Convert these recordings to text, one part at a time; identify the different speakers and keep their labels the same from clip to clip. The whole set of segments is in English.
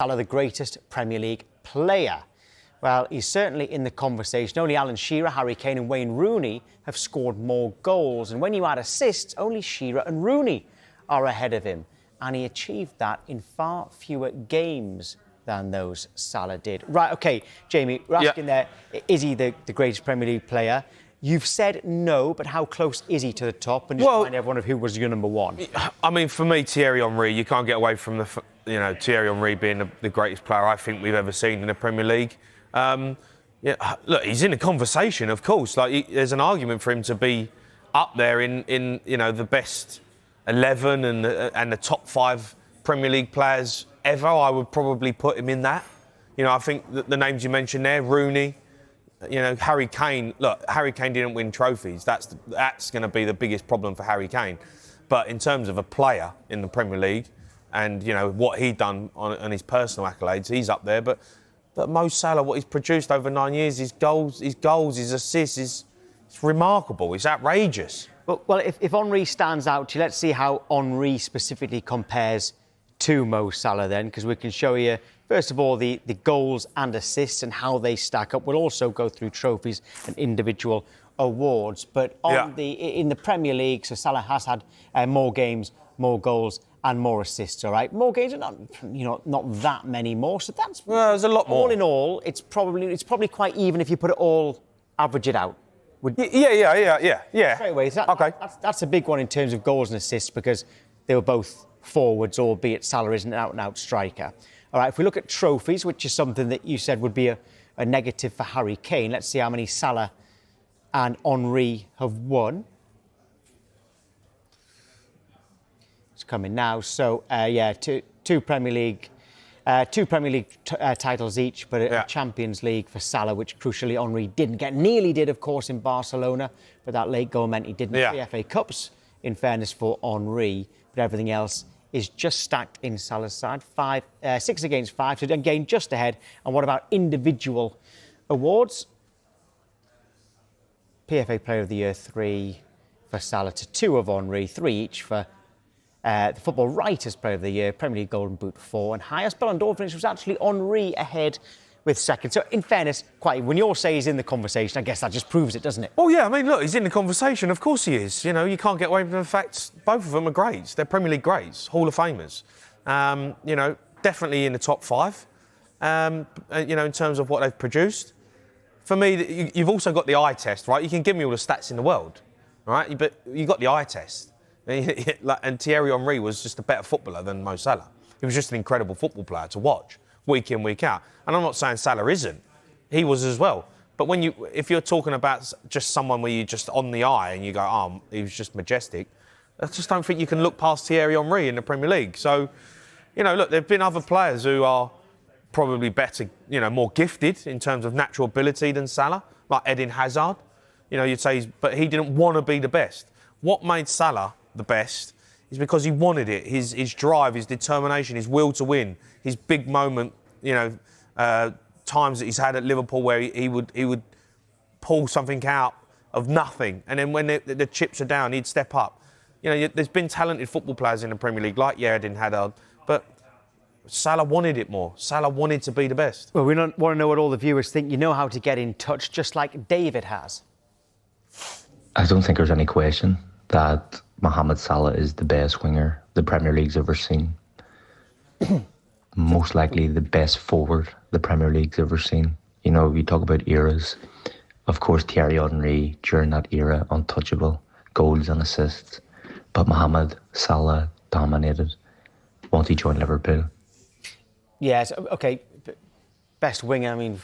Speaker 1: Salah the greatest Premier League player? Well, he's certainly in the conversation. Only Alan Shearer, Harry Kane and Wayne Rooney have scored more goals. And when you add assists, only Shearer and Rooney are ahead of him. And he achieved that in far fewer games than those Salah did. Right, OK, Jamie, we're asking there, is he the greatest Premier League player? You've said no, but how close is he to the top? And just remind everyone of who was your number one.
Speaker 2: I mean, for me, Thierry Henry, you can't get away from Thierry Henry being the greatest player I think we've ever seen in the Premier League. Look, he's in the conversation, of course. There's an argument for him to be up there in the best 11 and the top 5 Premier League players ever. I would probably put him in that. I think the names you mentioned there, Rooney. Harry Kane. Look, Harry Kane didn't win trophies. That's going to be the biggest problem for Harry Kane. But in terms of a player in the Premier League, and what he'd done on his personal accolades, he's up there. But Mo Salah, what he's produced over 9 years, his goals, his assists, it's remarkable. It's outrageous.
Speaker 1: Well, if Henry stands out to you, let's see how Henry specifically compares to Mo Salah then, because we can show you, first of all, the goals and assists and how they stack up. We'll also go through trophies and individual awards. But in the Premier League, so Salah has had more games, more goals and more assists, all right? More games, not that many more. So that's...
Speaker 2: Well, there's a lot more.
Speaker 1: All in all, it's probably quite even if you put it all, average it out.
Speaker 2: Yeah.
Speaker 1: Straight away. That's a big one in terms of goals and assists because they were both forwards, albeit Salah isn't an out-and-out striker. All right, if we look at trophies, which is something that you said would be a negative for Harry Kane, let's see how many Salah and Henry have won. It's coming now. So, two Premier League titles each, but a Champions League for Salah, which crucially Henry didn't get. Nearly did, of course, in Barcelona, but that late goal meant he didn't. 3 FA Cups, in fairness, for Henry, but everything else is just stacked in Salah's side. 6 against 5, so again, just ahead. And what about individual awards? PFA Player of the Year, 3 for Salah to 2 of Henry, 3 each for the Football Writers Player of the Year, Premier League Golden Boot 4, and highest Ballon d'Or finish was actually Henry ahead with second. So, in fairness, when you all say he's in the conversation, I guess that just proves it, doesn't it?
Speaker 2: Oh, yeah, I mean, look, he's in the conversation. Of course he is. You can't get away from the fact both of them are greats. They're Premier League greats, Hall of Famers. Definitely in the top 5, in terms of what they've produced. For me, you've also got the eye test, right? You can give me all the stats in the world, right? But you've got the eye test. And Thierry Henry was just a better footballer than Mo Salah. He was just an incredible football player to watch, week in, week out. And I'm not saying Salah isn't. He was as well. But if you're talking about just someone where you just on the eye and you go, oh, he was just majestic, I just don't think you can look past Thierry Henry in the Premier League. So, look, there have been other players who are probably better, more gifted in terms of natural ability than Salah, like Eden Hazard. You'd say, but he didn't want to be the best. What made Salah the best is because he wanted it. His drive, his determination, his will to win, his big moment, times that he's had at Liverpool where he would pull something out of nothing, and then when the chips are down, he'd step up. There's been talented football players in the Premier League like Eden Hazard, but Salah wanted it more. Salah wanted to be the best.
Speaker 1: Well, we want to know what all the viewers think. You know how to get in touch, just like David has.
Speaker 3: I don't think there's any question that Mohamed Salah is the best winger the Premier League's ever seen. Most likely the best forward the Premier League's ever seen. We talk about eras. Of course, Thierry Henry, during that era, untouchable, goals and assists. But Mohamed Salah dominated once he joined Liverpool.
Speaker 1: Yes, OK. Best winger, I mean,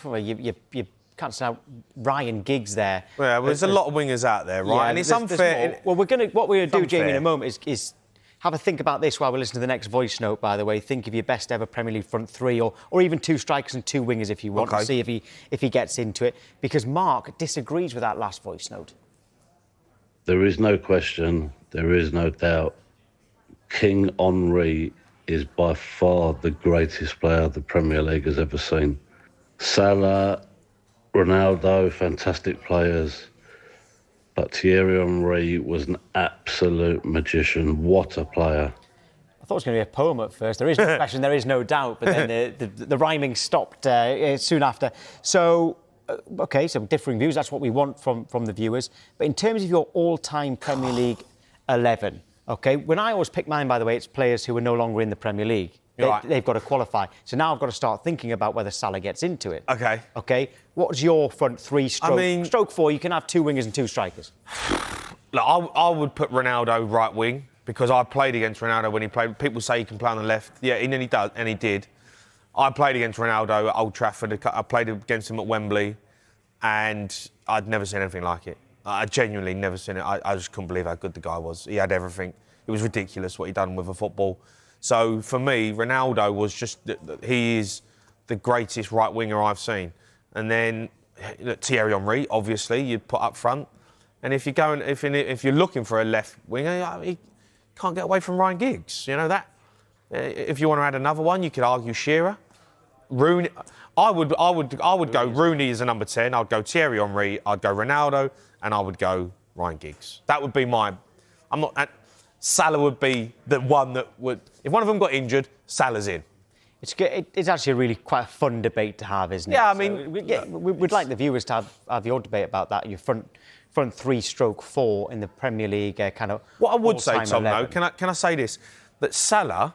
Speaker 1: you can't say Ryan Giggs there.
Speaker 2: Yeah, well, there's a lot of wingers out there, right?
Speaker 1: Yeah,
Speaker 2: and it's unfair.
Speaker 1: What we're going to do, Jamie, in a moment is have a think about this while we listen to the next voice note, by the way. Think of your best ever Premier League front 3 or even 2 strikers and 2 wingers if you want to see if he gets into it. Because Mark disagrees with that last voice note.
Speaker 4: There is no question, there is no doubt. King Henry is by far the greatest player the Premier League has ever seen. Salah, Ronaldo, fantastic players. But Thierry Henry was an absolute magician. What a player.
Speaker 1: I thought it was going to be a poem at first. There is no question, there is no doubt, but then the rhyming stopped soon after. So, OK, so differing views, that's what we want from the viewers. But in terms of your all-time Premier League 11, OK, when I always pick mine, by the way, it's players who are no longer in the Premier League. They've got to qualify. So now I've got to start thinking about whether Salah gets into it.
Speaker 2: OK.
Speaker 1: OK, what's your front three stroke four? You can have 2 wingers and 2 strikers.
Speaker 2: Look, I would put Ronaldo right wing because I played against Ronaldo when he played. People say he can play on the left. Yeah, and he does, and he did. I played against Ronaldo at Old Trafford. I played against him at Wembley, and I'd never seen anything like it. I genuinely never seen it. I just couldn't believe how good the guy was. He had everything. It was ridiculous what he'd done with a football. So for me, Ronaldo was he is the greatest right winger I've seen. And then Thierry Henry, obviously, you'd put up front. And if you're looking for a left winger, he can't get away from Ryan Giggs. You know that. If you want to add another one, you could argue Shearer, Rooney. I would go Rooney as a number 10. I'd go Thierry Henry. I'd go Ronaldo, and I would go Ryan Giggs. That would be my. Salah would be the one that would. If one of them got injured, Salah's in.
Speaker 1: It's actually a really quite a fun debate to have, isn't it?
Speaker 2: Yeah, I mean,
Speaker 1: we'd like the viewers to have your debate about that. Your front 3/4 in the Premier League kind of.
Speaker 2: What I would say, Tom,
Speaker 1: 11.
Speaker 2: though, can I say this? That Salah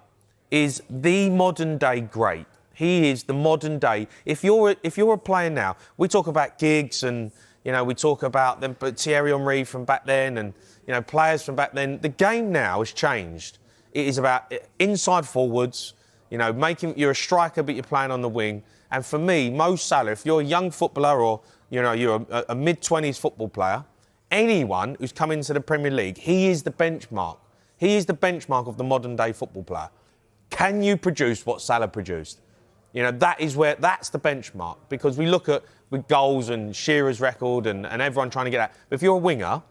Speaker 2: is the modern day great. He is the modern day. If you're a player now, we talk about Giggs and we talk about them, but Thierry Henry from back then and players from back then. The game now has changed. It is about inside forwards. You're a striker, but you're playing on the wing. And for me, Mo Salah, if you're a young footballer or you're a mid-20s football player, anyone who's come into the Premier League, he is the benchmark. He is the benchmark of the modern day football player. Can you produce what Salah produced? That's the benchmark, because we look at with goals and Shearer's record and everyone trying to get that. But if you're a winger,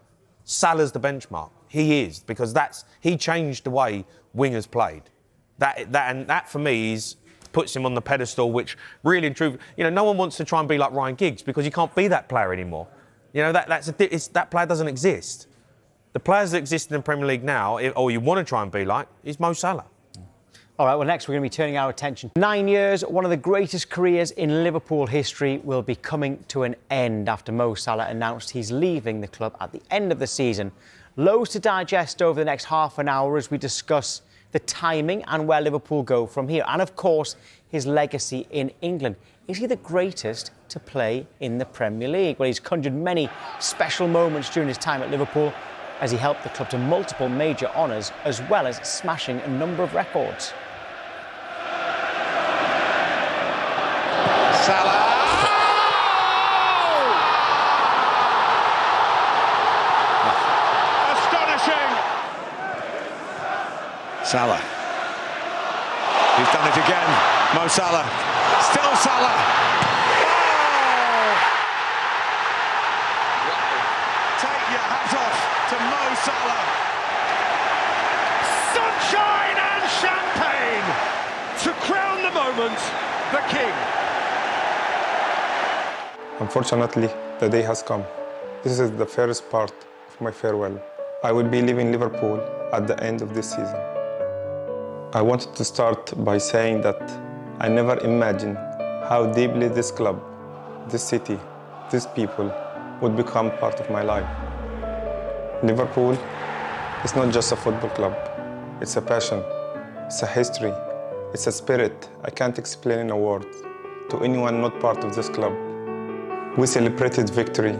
Speaker 2: Salah's the benchmark. He is, because he changed the way wingers played. That for me puts him on the pedestal, which really and truly, no one wants to try and be like Ryan Giggs because you can't be that player anymore. That player doesn't exist. The players that exist in the Premier League now, or you want to try and be like, is Mo Salah.
Speaker 1: All right, well, next we're going to be turning our attention. 9 years, one of the greatest careers in Liverpool history will be coming to an end after Mo Salah announced he's leaving the club at the end of the season. Loads to digest over the next half an hour as we discuss the timing and where Liverpool go from here. And, of course, his legacy in England. Is he the greatest to play in the Premier League? Well, he's conjured many special moments during his time at Liverpool as he helped the club to multiple major honours, as well as smashing a number of records.
Speaker 5: Salah! Astonishing! Salah. He's done it again. Mo Salah. Still Salah. Oh! Take your hat off to Mo Salah. Sunshine and champagne to crown the moment, the king.
Speaker 6: Unfortunately, the day has come. This is the first part of my farewell. I will be leaving Liverpool at the end of this season. I wanted to start by saying that I never imagined how deeply this club, this city, these people would become part of my life. Liverpool is not just a football club. It's a passion, it's a history, it's a spirit I can't explain in a word to anyone not part of this club. We celebrated victory,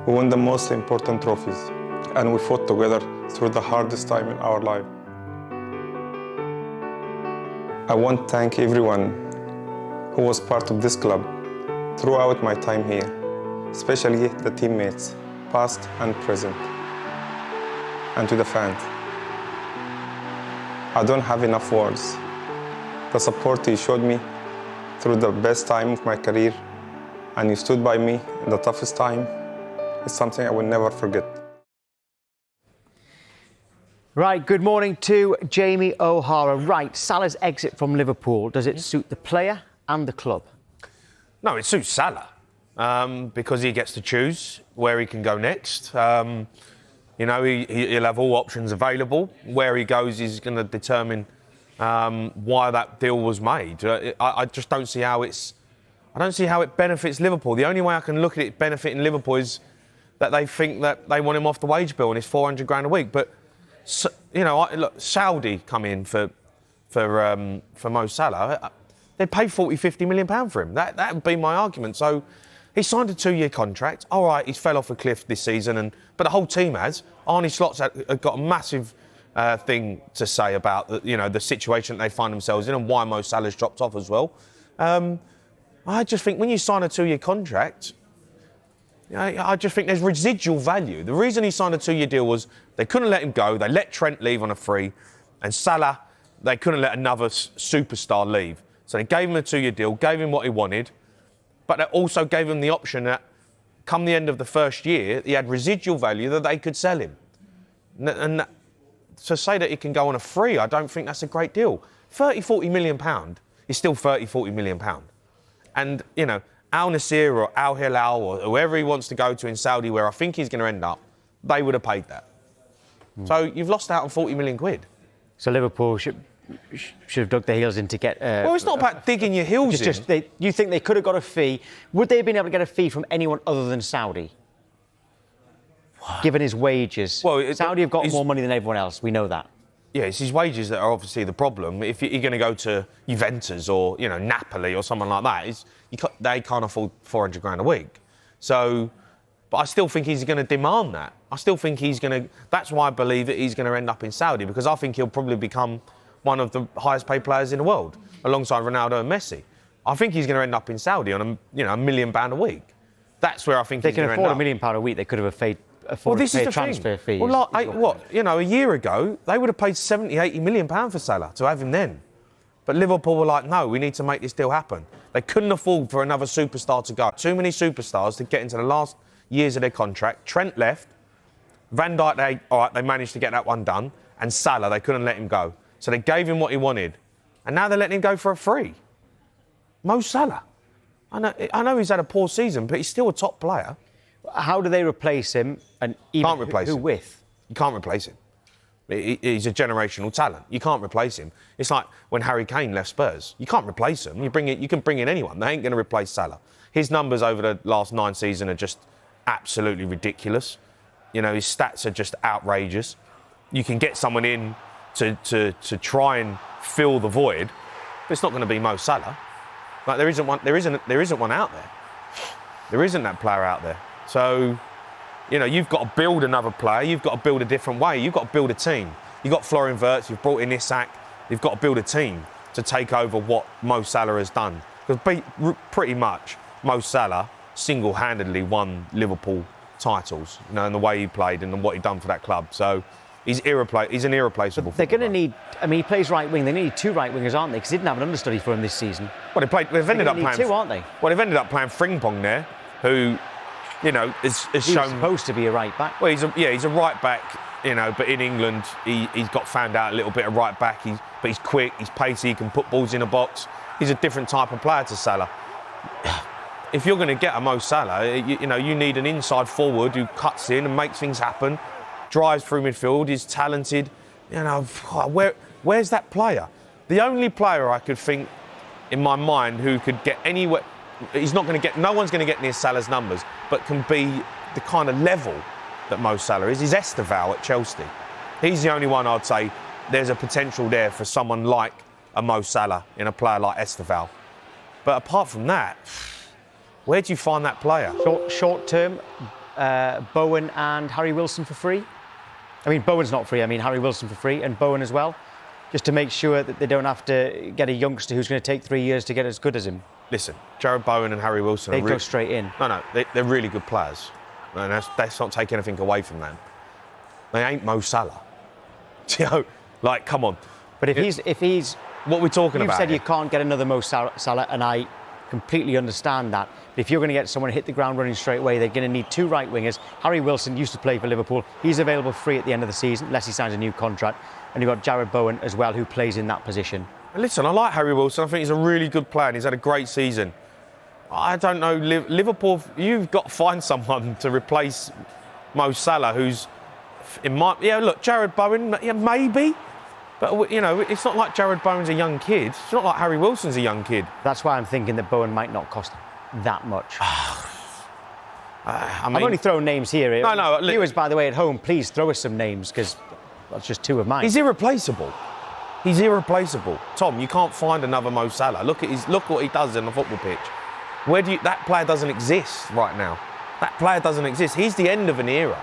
Speaker 6: we won the most important trophies, and we fought together through the hardest time in our life. I want to thank everyone who was part of this club throughout my time here, especially the teammates, past and present, and to the fans. I don't have enough words. The support you showed me through the best time of my career, and you stood by me in the toughest time, is something I will never forget.
Speaker 1: Right, good morning to Jamie O'Hara. Right, Salah's exit from Liverpool, does it suit the player and the club?
Speaker 2: No, it suits Salah because he gets to choose where he can go next. He'll have all options available. Where he goes is going to determine why that deal was made. I just don't see how I don't see how it benefits Liverpool. The only way I can look at it benefiting Liverpool is that they think that they want him off the wage bill and it's 400 grand a week. But look, Saudi come in for Mo Salah. They'd pay 40-50 million pound for him. That would be my argument. So he signed a 2-year contract. All right, he's fell off a cliff this season, but the whole team has. Arne Slot's got a massive thing to say about the situation they find themselves in and why Mo Salah's dropped off as well. I just think when you sign a 2-year contract, I just think there's residual value. The reason he signed a 2-year deal was they couldn't let him go. They let Trent leave on a free, and Salah, they couldn't let another superstar leave. So they gave him a 2-year deal, gave him what he wanted, but they also gave him the option that come the end of the first year, he had residual value that they could sell him. And to say that he can go on a free, I don't think that's a great deal. 30-40 million pound is still 30-40 million pound. And, Al Nassr or Al Hilal or whoever he wants to go to in Saudi, where I think he's going to end up, they would have paid that. So you've lost out on 40 million quid.
Speaker 1: So Liverpool should have dug their heels in to get...
Speaker 2: well, it's not about digging your heels in.
Speaker 1: You think they could have got a fee? Would they have been able to get a fee from anyone other than Saudi? Given his wages.
Speaker 2: Well,
Speaker 1: Saudi have got more money than everyone else. We know that.
Speaker 2: Yeah, it's his wages that are obviously the problem. If you're going to go to Juventus or, Napoli or someone like that, they can't afford 400 grand a week. So, but I still think he's going to demand that. I still think he's going to... That's why I believe that he's going to end up in Saudi, because I think he'll probably become one of the highest paid players in the world, alongside Ronaldo and Messi. I think he's going to end up in Saudi on £1 million a week. That's where I think he's going to end up.
Speaker 1: They can afford £1 million a week. They could have afforded to pay a transfer fee.
Speaker 2: Well, a year ago, they would have paid 70-80 million pound for Salah to have him then. But Liverpool were like, no, we need to make this deal happen. They couldn't afford for another superstar to go. Too many superstars to get into the last years of their contract. Trent left. Van Dijk, they managed to get that one done. And Salah, they couldn't let him go. So they gave him what he wanted. And now they're letting him go for a free. Mo Salah. I know he's had a poor season, but he's still a top player.
Speaker 1: How do they replace him? And even
Speaker 2: can't replace
Speaker 1: who
Speaker 2: him.
Speaker 1: With?
Speaker 2: You can't replace him. He's a generational talent. You can't replace him. It's like when Harry Kane left Spurs. You can't replace him. You can bring in anyone. They ain't going to replace Salah. His numbers over the last 9 seasons are just absolutely ridiculous. His stats are just outrageous. You can get someone in to try and fill the void, but it's not going to be Mo Salah. Like there isn't one out there. There isn't that player out there. So, you've got to build another player. You've got to build a different way. You've got to build a team. You've got Florian Wirtz. You've brought in Isak. You've got to build a team to take over what Mo Salah has done. Because pretty much Mo Salah single-handedly won Liverpool titles, and the way he played and what he'd done for that club. So he's an irreplaceable.
Speaker 1: They're going to need... he plays right wing. They need 2 right wingers, aren't they? Because they didn't have an understudy for him this season.
Speaker 2: Well, they've ended up playing
Speaker 1: 2, aren't they?
Speaker 2: Well, they've ended up playing Frimpong there, who... is
Speaker 1: He's
Speaker 2: shown...
Speaker 1: supposed to be a right back.
Speaker 2: Well, he's a right back, but in England, he's got found out a little bit of right back. But he's quick, he's pacey, he can put balls in a box. He's a different type of player to Salah. If you're going to get a Mo Salah, you need an inside forward who cuts in and makes things happen, drives through midfield, is talented. Where's that player? The only player I could think in my mind who could get anywhere... no one's going to get near Salah's numbers, but can be the kind of level that Mo Salah is Esteval at Chelsea. He's the only one I'd say there's a potential there for someone like a Mo Salah in a player like Esteval. But apart from that, where do you find that player?
Speaker 1: Short term, Bowen and Harry Wilson for free. Bowen's not free. Harry Wilson for free and Bowen as well, just to make sure that they don't have to get a youngster who's going to take 3 years to get as good as him.
Speaker 2: Listen, Jared Bowen and Harry Wilson...
Speaker 1: They go straight in.
Speaker 2: No, they're really good players. And that's not taking anything away from them. They ain't Mo Salah. Come on.
Speaker 1: But if he's...
Speaker 2: What we're talking about...
Speaker 1: You've said you can't get another Mo Salah, and I completely understand that. But if you're going to get someone to hit the ground running straight away, they're going to need 2 right wingers. Harry Wilson used to play for Liverpool. He's available free at the end of the season, unless he signs a new contract. And you've got Jared Bowen as well, who plays in that position.
Speaker 2: Listen, I like Harry Wilson. I think he's a really good player and he's had a great season. I don't know, Liverpool, you've got to find someone to replace Mo Salah, who's... Jared Bowen, maybe. But, you know, it's not like Jared Bowen's a young kid. It's not like Harry Wilson's a young kid.
Speaker 1: That's why I'm thinking that Bowen might not cost that much.
Speaker 2: I mean,
Speaker 1: I'm only throwing names here.
Speaker 2: No.
Speaker 1: Viewers, by the way, at home, please throw us some names, because that's just two of mine.
Speaker 2: He's irreplaceable. He's irreplaceable. Tom, you can't find another Mo Salah. Look what he does on the football pitch. That player doesn't exist right now. That player doesn't exist. He's the end of an era.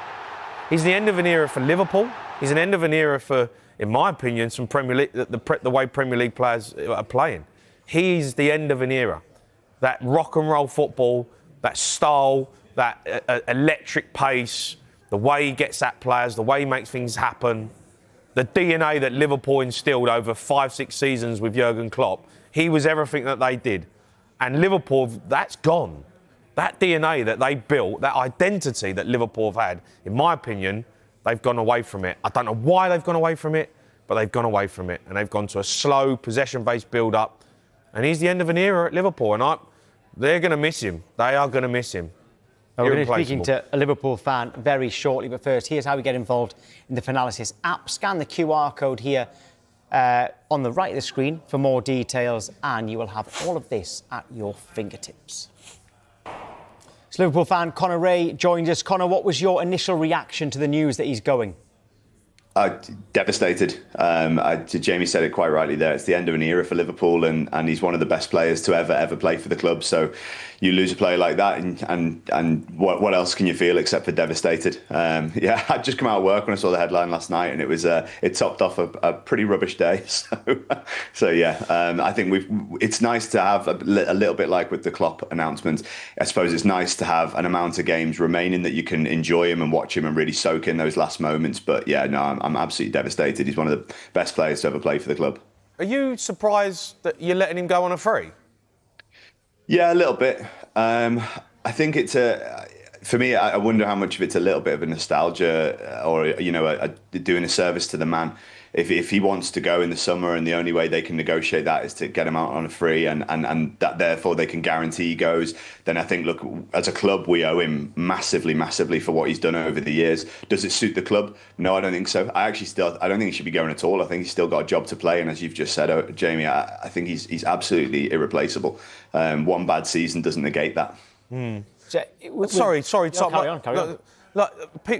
Speaker 2: He's the end of an era for Liverpool. He's an end of an era for, in my opinion, some Premier League, the way Premier League players are playing. He's the end of an era. That rock and roll football, that style, that electric pace, the way he gets at players, the way he makes things happen, the DNA that Liverpool instilled over 5-6 seasons with Jurgen Klopp. He was everything that they did. And Liverpool, that's gone. That DNA that they built, that identity that Liverpool have had, in my opinion, they've gone away from it. I don't know why they've gone away from it, but they've gone away from it. And they've gone to a slow, possession-based build-up. And he's the end of an era at Liverpool. And they're going to miss him. They are going to miss him.
Speaker 1: We're going to be speaking to a Liverpool fan very shortly, but first, here's how we get involved in the Finalysis app. Scan the QR code here on the right of the screen for more details, and you will have all of this at your fingertips. So Liverpool fan Conor Ray joined us. Conor, what was your initial reaction to the news that he's going?
Speaker 7: Devastated. Jamie said it quite rightly there. It's the end of an era for Liverpool, and he's one of the best players to ever play for the club. So you lose a player like that, and what else can you feel except for devastated? I'd just come out of work when I saw the headline last night, and it topped off a pretty rubbish day. So I think it's nice to have a little bit like with the Klopp announcement. I suppose it's nice to have an amount of games remaining that you can enjoy him and watch him and really soak in those last moments. But I'm absolutely devastated. He's one of the best players to ever play for the club.
Speaker 2: Are you surprised that you're letting him go on a free?
Speaker 7: Yeah, a little bit. I think it's for me, I wonder how much of it's a little bit of a nostalgia or, doing a service to the man. If he wants to go in the summer and the only way they can negotiate that is to get him out on a free and that therefore they can guarantee he goes, then I think, look, as a club, we owe him massively for what he's done over the years. Does it suit the club? No, I don't think so. I don't think he should be going at all. I think he's still got a job to play. And as you've just said, Jamie, I think he's absolutely irreplaceable. One bad season doesn't negate that.
Speaker 2: Sorry, Tom.
Speaker 1: Carry on.
Speaker 2: Like,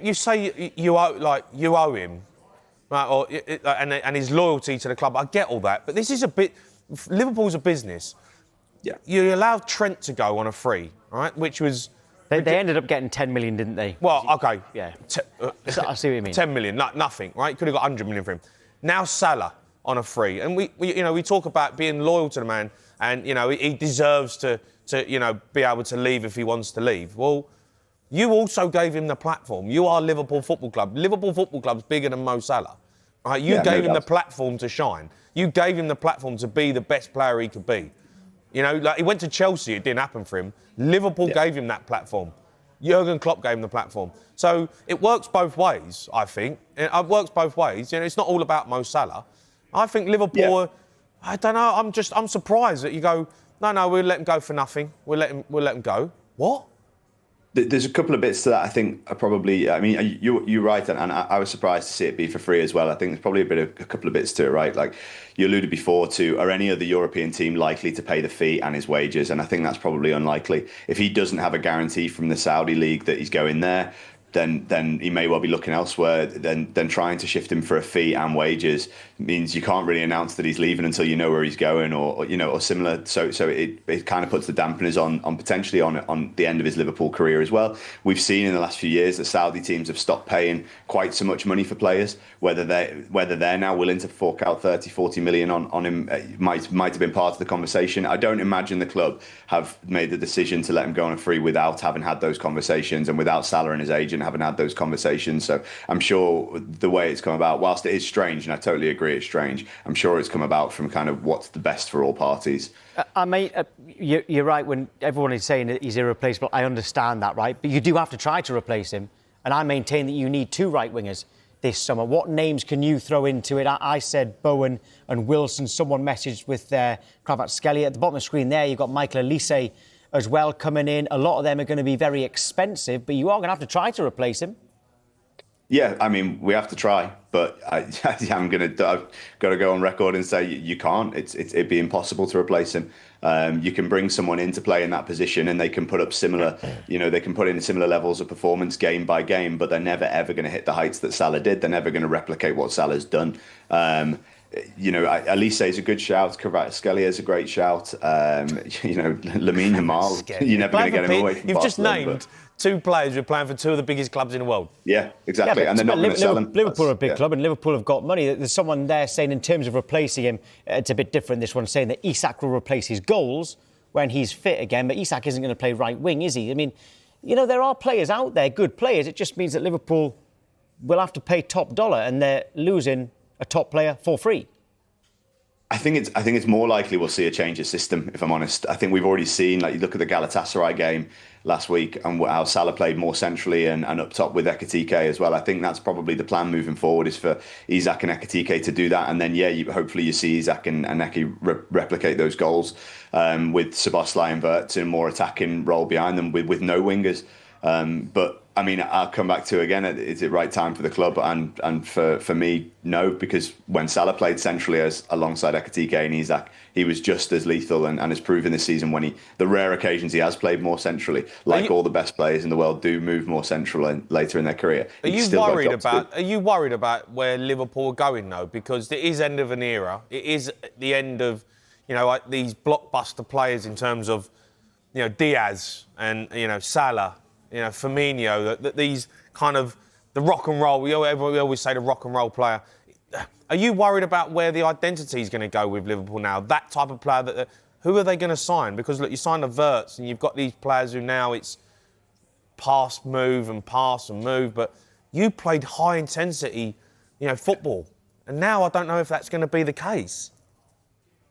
Speaker 2: you say you owe him. Right, and his loyalty to the club. I get all that, but this is Liverpool's a business.
Speaker 7: Yeah,
Speaker 2: you allowed Trent to go on a free, right? Which was
Speaker 1: they ended up getting 10 million, didn't they?
Speaker 2: Well, okay,
Speaker 1: yeah. I see what you mean.
Speaker 2: 10 million, nothing, right? You could have got 100 million for him. Now Salah on a free, and we talk about being loyal to the man, and he deserves to be able to leave if he wants to leave. Well, you also gave him the platform. You are Liverpool Football Club. Liverpool Football Club's bigger than Mo Salah. Right? You gave him the platform to shine. You gave him the platform to be the best player he could be. He went to Chelsea, it didn't happen for him. Liverpool gave him that platform. Jurgen Klopp gave him the platform. So it works both ways, I think. It works both ways. It's not all about Mo Salah. I think Liverpool, I don't know, I'm surprised that you go, no, we'll let him go for nothing. We'll let him go. What?
Speaker 7: There's a couple of bits to that I think are probably, you're right, and I was surprised to see it be for free as well. I think there's probably a couple of bits to it, right? Like you alluded before to, are any other European team likely to pay the fee and his wages? And I think that's probably unlikely. If he doesn't have a guarantee from the Saudi league that he's going there, then he may well be looking elsewhere. Then trying to shift him for a fee and wages means you can't really announce that he's leaving until you know where he's going, or similar. So it kind of puts the dampeners on potentially on the end of his Liverpool career as well. We've seen in the last few years that Saudi teams have stopped paying quite so much money for players. Whether they're now willing to fork out 30-40 million on him might have been part of the conversation. I don't imagine the club have made the decision to let him go on a free without having had those conversations and without Salah and his agent having had those conversations. So I'm sure the way it's come about, whilst it is strange, and I totally agree it's strange, I'm sure it's come about from kind of what's the best for all parties.
Speaker 1: You're right when everyone is saying that he's irreplaceable. I understand that, right? But you do have to try to replace him. And I maintain that you need two right wingers this summer. What names can you throw into it? I said Bowen and Wilson. Someone messaged with Kvaratskhelia. At the bottom of the screen there, you've got Michael Olise as well coming in. A lot of them are going to be very expensive, but you are going to have to try to replace him.
Speaker 7: Yeah, I mean, we have to try, but I've got to go on record and say you can't. It'd be impossible to replace him. You can bring someone in to play in that position, and they can put up similar, they can put in similar levels of performance game by game, but they're never ever going to hit the heights that Salah did. They're never going to replicate what Salah's done. Elise is a good shout. Kvaratskhelia is a great shout. Lamine Yamal, you're never going to get him away from
Speaker 2: You've just
Speaker 7: Barcelona,
Speaker 2: named two players who are playing for two of the biggest clubs in the world.
Speaker 7: Yeah, exactly.
Speaker 1: Yeah,
Speaker 7: and they're not going to sell him.
Speaker 1: Liverpool are a big club, and Liverpool have got money. There's someone there saying, in terms of replacing him, it's a bit different. This one saying that Isak will replace his goals when he's fit again, but Isak isn't going to play right wing, is he? I mean, there are players out there, good players. It just means that Liverpool will have to pay top dollar, and they're losing a top player for free.
Speaker 7: I think it's more likely we'll see a change of system, if I'm honest. I think we've already seen, like, you look at the Galatasaray game last week and how Salah played more centrally and up top with Ekitike as well. I think that's probably the plan moving forward, is for Isak and Ekitike to do that. And then, hopefully you see Isak and Eki replicate those goals with Szoboszlai and Wirtz in a more attacking role behind them with no wingers. But I mean, I'll come back to again, is it right time for the club? And for me, no, because when Salah played centrally alongside Ekitike and Isak, he was just as lethal and has proven this season when the rare occasions he has played more centrally, like all the best players in the world do move more central and later in their career.
Speaker 2: Are you worried about where Liverpool are going though? Because it is end of an era. It is the end of, like these blockbuster players in terms of, Diaz and, Salah. Firmino, that these kind of the rock and roll. We always say the rock and roll player. Are you worried about where the identity is going to go with Liverpool now? That type of player, who are they going to sign? Because look, you sign the Wirtz and you've got these players who now it's pass, move, but you played high intensity, football, and now I don't know if that's going to be the case.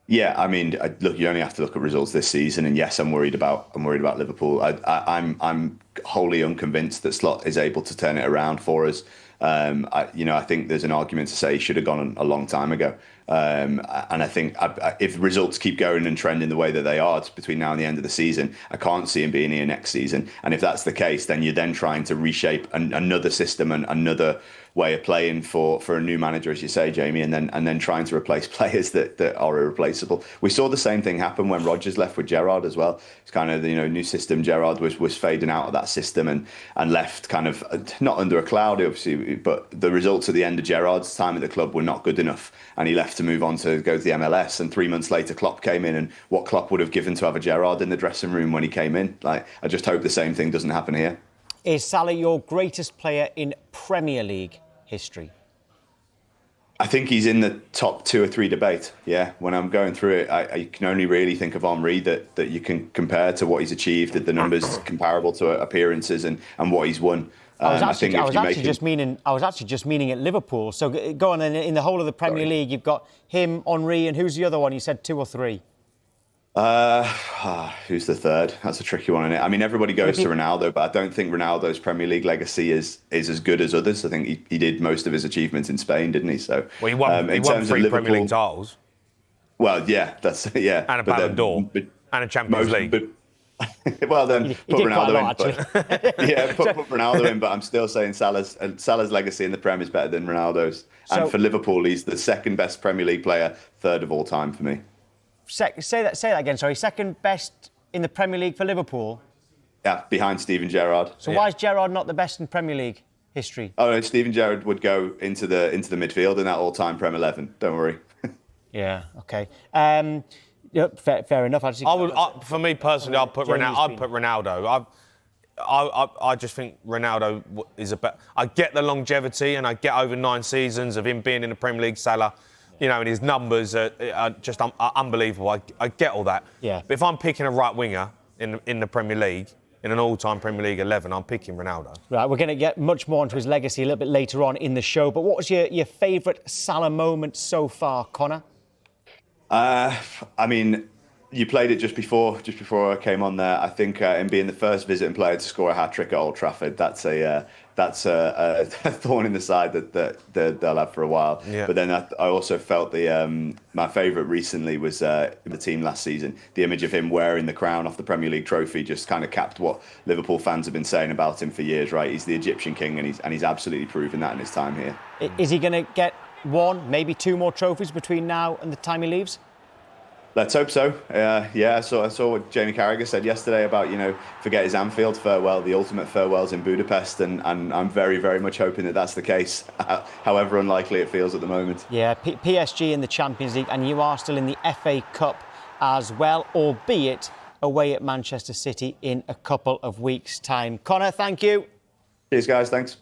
Speaker 7: Yeah, I mean, look, you only have to look at results this season, and yes, I'm worried about Liverpool. I'm wholly unconvinced that Slot is able to turn it around for us. I think there's an argument to say he should have gone a long time ago. And I think if results keep going and trending the way that they are between now and the end of the season, I can't see him being here next season. And if that's the case, then you're then trying to reshape another system and another way of playing for a new manager, as you say, Jamie, and then trying to replace players that are irreplaceable. We saw the same thing happen when Rodgers left with Gerrard as well. It's kind of the new system. Gerrard was fading out of that system and left kind of not under a cloud, obviously, but the results at the end of Gerrard's time at the club were not good enough, and he left to move on to go to the MLS. And 3 months later, Klopp came in, and what Klopp would have given to have a Gerrard in the dressing room when he came in. Like, I just hope the same thing doesn't happen here.
Speaker 1: Is Salah your greatest player in Premier League history?
Speaker 7: I think he's in the top 2 or 3 debate. Yeah, when I'm going through it, I can only really think of Henry that you can compare to what he's achieved, the numbers comparable to appearances and what he's won.
Speaker 1: I was actually just meaning at Liverpool. So go on, in the whole of the Premier League, you've got him, Henry, and who's the other one? You said 2 or 3.
Speaker 7: Who's the third? That's a tricky one, isn't it? I mean, everybody goes to Ronaldo, but I don't think Ronaldo's Premier League legacy is as good as others. I think he did most of his achievements in Spain, didn't he? So
Speaker 2: he won 3 Premier League titles.
Speaker 7: Well, yeah,
Speaker 2: and a Ballon d'Or and a Champions League.
Speaker 7: Well, then put Ronaldo in. Put Ronaldo in, but I'm still saying Salah's legacy in the Prem is better than Ronaldo's. And for Liverpool, he's the second best Premier League player, third of all time for me.
Speaker 1: Say that again, sorry. Second best in the Premier League for Liverpool?
Speaker 7: Yeah, behind Steven Gerrard.
Speaker 1: So why is Gerrard not the best in Premier League history?
Speaker 7: Oh, no, Steven Gerrard would go into the midfield in that all-time Prem 11. Don't worry.
Speaker 1: Yeah, OK. Fair enough.
Speaker 2: For me personally, I'd put Ronaldo. I just think Ronaldo is a better. I get the longevity and I get over 9 seasons of him being in the Premier League, Salah. And his numbers are just unbelievable. I get all that.
Speaker 1: Yeah.
Speaker 2: But if I'm picking a right winger in the Premier League, in an all-time Premier League 11, I'm picking Ronaldo. Right,
Speaker 1: we're going to get much more into his legacy a little bit later on in the show. But what was your favourite Salah moment so far, Connor?
Speaker 7: I mean, you played it just before I came on there. I think him being the first visiting player to score a hat-trick at Old Trafford, that's that's a thorn in the side that they'll have for a while.
Speaker 2: Yeah.
Speaker 7: But then I also felt my favourite recently was the team last season. The image of him wearing the crown off the Premier League trophy just kind of capped what Liverpool fans have been saying about him for years, right? He's the Egyptian king, and he's absolutely proven that in his time here.
Speaker 1: Is he going to get one, maybe two more trophies between now and the time he leaves?
Speaker 7: Let's hope so. I saw what Jamie Carragher said yesterday about, forget his Anfield farewell, the ultimate farewells in Budapest, and I'm very, very much hoping that that's the case, however unlikely it feels at the moment.
Speaker 1: Yeah, PSG in the Champions League, and you are still in the FA Cup as well, albeit away at Manchester City in a couple of weeks' time. Connor, thank you.
Speaker 7: Cheers, guys. Thanks.